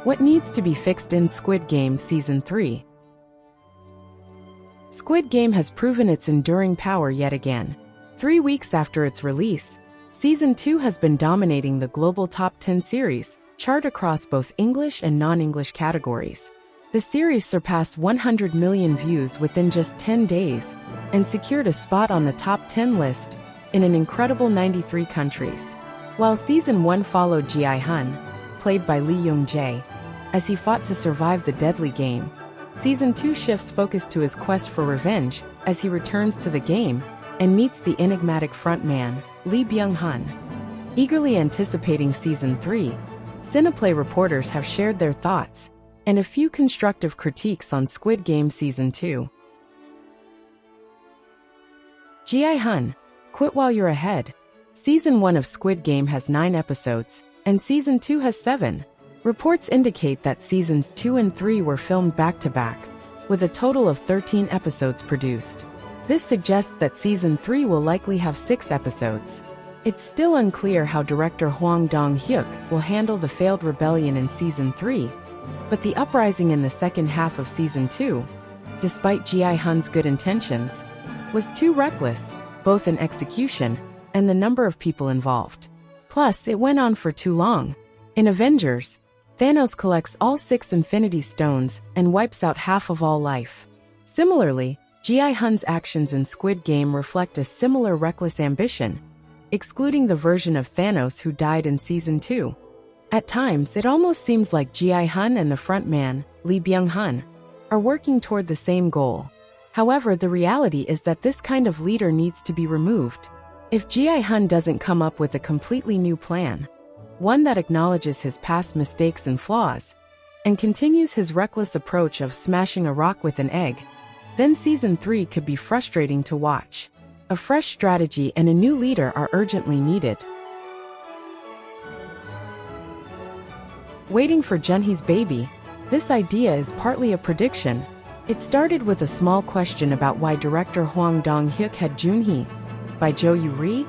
What needs to be fixed in Squid Game Season 3? Squid Game has proven its enduring power yet again. 3 weeks after its release, Season 2 has been dominating the global top 10 series chart across both English and non-English categories. The series surpassed 100 million views within just 10 days and secured a spot on the top 10 list in an incredible 93 countries. While Season 1 followed Gi Hun, played by Lee Young-jae, as he fought to survive the deadly game, Season 2 shifts focus to his quest for revenge as he returns to the game and meets the enigmatic frontman, Lee Byung-hun. Eagerly anticipating Season 3, Cineplay reporters have shared their thoughts and a few constructive critiques on Squid Game Season 2. Gi Hun, quit while you're ahead. Season 1 of Squid Game has 9 episodes, and Season 2 has 7. Reports indicate that Seasons 2 and 3 were filmed back-to-back, with a total of 13 episodes produced. This suggests that Season 3 will likely have 6 episodes. It's still unclear how director Hwang Dong-hyuk will handle the failed rebellion in Season 3, but the uprising in the second half of Season 2, despite Gi Hun's good intentions, was too reckless, both in execution and the number of people involved. Plus, it went on for too long. In Avengers, Thanos collects all 6 Infinity Stones and wipes out half of all life. Similarly, Gi Hun's actions in Squid Game reflect a similar reckless ambition, excluding the version of Thanos who died in Season 2. At times, it almost seems like Gi Hun and the frontman, Lee Byung-hun, are working toward the same goal. However, the reality is that this kind of leader needs to be removed. If Gi Hun doesn't come up with a completely new plan, one that acknowledges his past mistakes and flaws, and continues his reckless approach of smashing a rock with an egg, then Season 3 could be frustrating to watch. A fresh strategy and a new leader are urgently needed. Waiting for Junhee's baby. This idea is partly a prediction. It started with a small question about why director Hwang Dong-hyuk had Junhee, by Jo Yoo-ri,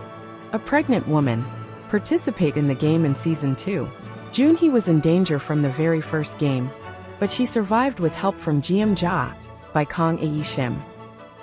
a pregnant woman, participate in the game in Season 2. Junhee was in danger from the very first game, but she survived with help from Jeom-ja, by Kang Ae-shim.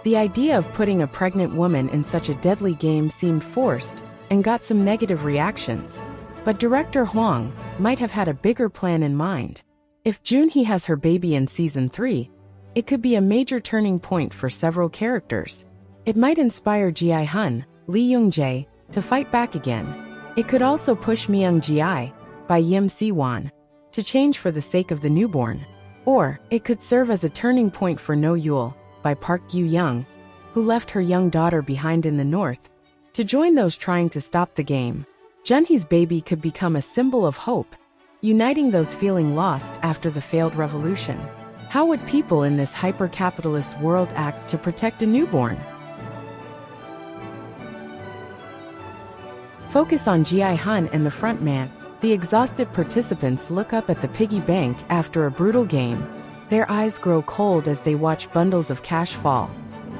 The idea of putting a pregnant woman in such a deadly game seemed forced and got some negative reactions. But director Hwang might have had a bigger plan in mind. If Junhee has her baby in Season 3, it could be a major turning point for several characters. It might inspire Gi Hun, Lee Young-jae, to fight back again. It could also push Myung-ji, by Yim Si-won, to change for the sake of the newborn. Or, it could serve as a turning point for No-eul, by Park Gyu-young, who left her young daughter behind in the north, to join those trying to stop the game. Junhee's baby could become a symbol of hope, uniting those feeling lost after the failed revolution. How would people in this hyper-capitalist world act to protect a newborn? Focus on Gi Hun and the frontman. The exhausted participants look up at the piggy bank after a brutal game. Their eyes grow cold as they watch bundles of cash fall,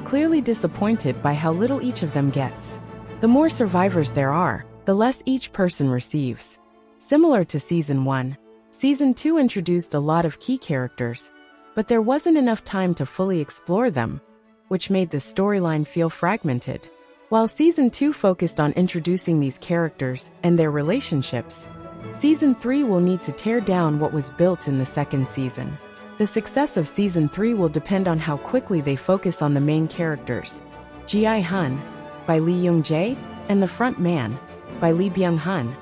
clearly disappointed by how little each of them gets. The more survivors there are, the less each person receives. Similar to Season 1, Season 2 introduced a lot of key characters, but there wasn't enough time to fully explore them, which made the storyline feel fragmented. While Season 2 focused on introducing these characters and their relationships, Season 3 will need to tear down what was built in the second season. The success of Season 3 will depend on how quickly they focus on the main characters, Gi Hun, by Lee Young-jae, and the front man, by Lee Byung-hun,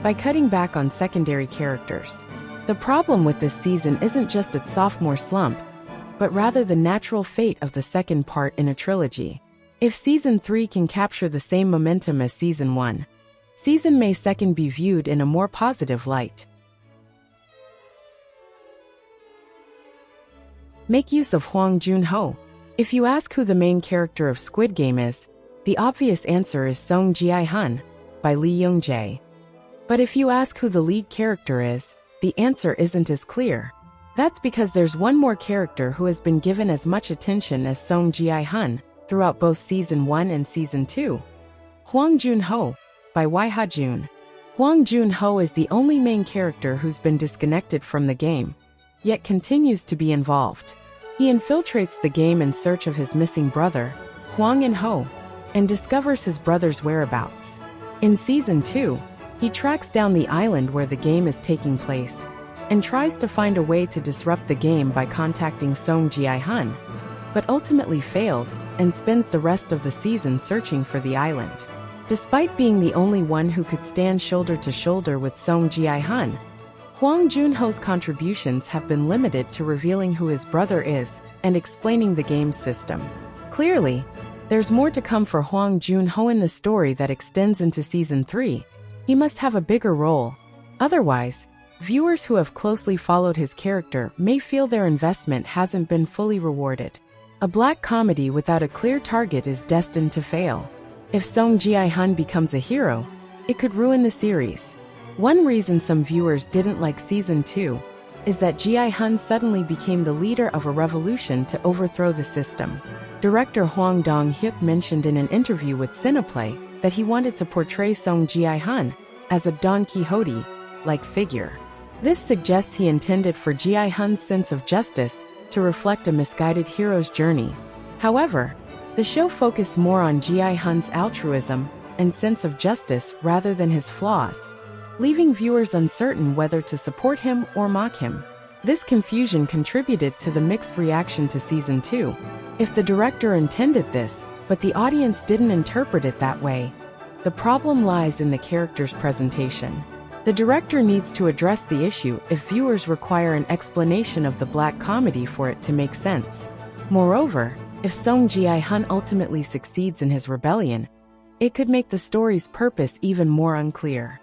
by cutting back on secondary characters. The problem with this season isn't just its sophomore slump, but rather the natural fate of the second part in a trilogy. If Season 3 can capture the same momentum as Season 1, Season May 2 be viewed in a more positive light. Make use of Hwang Junhee. If you ask who the main character of Squid Game is, the obvious answer is Song Gi Hun, by Lee Young-jae. But if you ask who the lead character is, the answer isn't as clear. That's because there's one more character who has been given as much attention as Song Gi Hun throughout both Season 1 and Season 2. Hwang Junhee, by Wi Ha-jun. Hwang Junhee is the only main character who's been disconnected from the game, yet continues to be involved. He infiltrates the game in search of his missing brother, Hwang In-ho, and discovers his brother's whereabouts. In Season 2, he tracks down the island where the game is taking place, and tries to find a way to disrupt the game by contacting Gi Hun, but ultimately fails and spends the rest of the season searching for the island. Despite being the only one who could stand shoulder to shoulder with Gi Hun, Hwang Junhee's contributions have been limited to revealing who his brother is and explaining the game's system. Clearly, there's more to come for Hwang Junhee in the story that extends into Season 3. He must have a bigger role. Otherwise, viewers who have closely followed his character may feel their investment hasn't been fully rewarded. A black comedy without a clear target is destined to fail. If Gi Hun becomes a hero, it could ruin the series. One reason some viewers didn't like Season 2 is that Gi Hun suddenly became the leader of a revolution to overthrow the system. Director Hwang Dong-hyuk mentioned in an interview with Cineplay that he wanted to portray Gi Hun as a Don Quixote-like figure. This suggests he intended for Gi Hun's sense of justice to reflect a misguided hero's journey. However, the show focused more on Gi Hun's altruism and sense of justice rather than his flaws, leaving viewers uncertain whether to support him or mock him. This confusion contributed to the mixed reaction to Season 2. If the director intended this, but the audience didn't interpret it that way, the problem lies in the character's presentation. The director needs to address the issue if viewers require an explanation of the black comedy for it to make sense. Moreover, if Gi Hun ultimately succeeds in his rebellion, it could make the story's purpose even more unclear.